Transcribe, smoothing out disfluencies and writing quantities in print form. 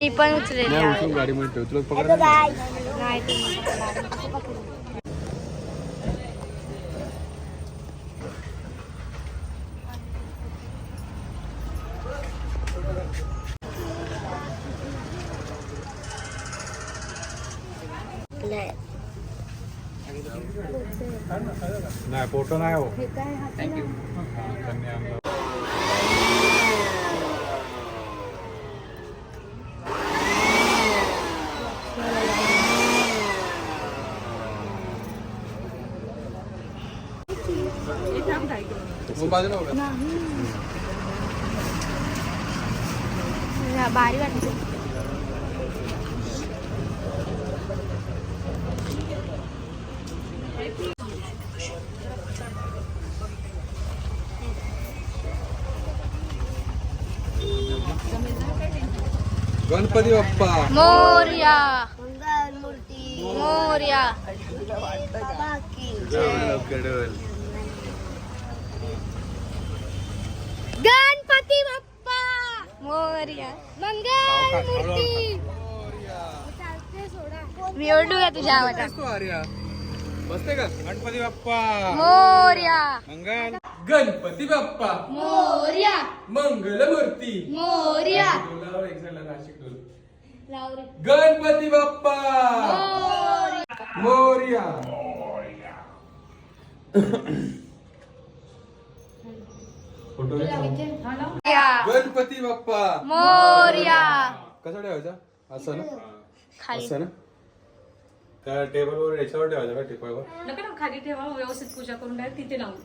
मी पण उचलेली आहे. उचलून गाडीमध्ये ठेव, तुला पकडा नाही. नाही तुम्ही गाडी कसं पकडू? नाही फोटो नाही हो. थँक्यू. बाजूला हो. भारी वाटते. गणपती बाप्पा मोरया. मूर्ती मोरया. गडवल. गणपती बाप्पा मोरया. मंगल मूर्ती. मी ओरडू का तुझ्या आवाजात? बसते का? गणपती बाप्पा मोरया. मंगल. गणपती बाप्पा मोरया. मंगलमूर्ती. मोरया. गणपती बाप्पा मोरया. फोटो गणपती बाप्पा मोरया. कसा ठेवायचा? असं ना, खाली असं ना. त्या टेबलवर याच्यावर ठेवायचं का? टेबलवर नका ना, खाली ठेवा, व्यवस्थित पूजा करून तिथे लावू.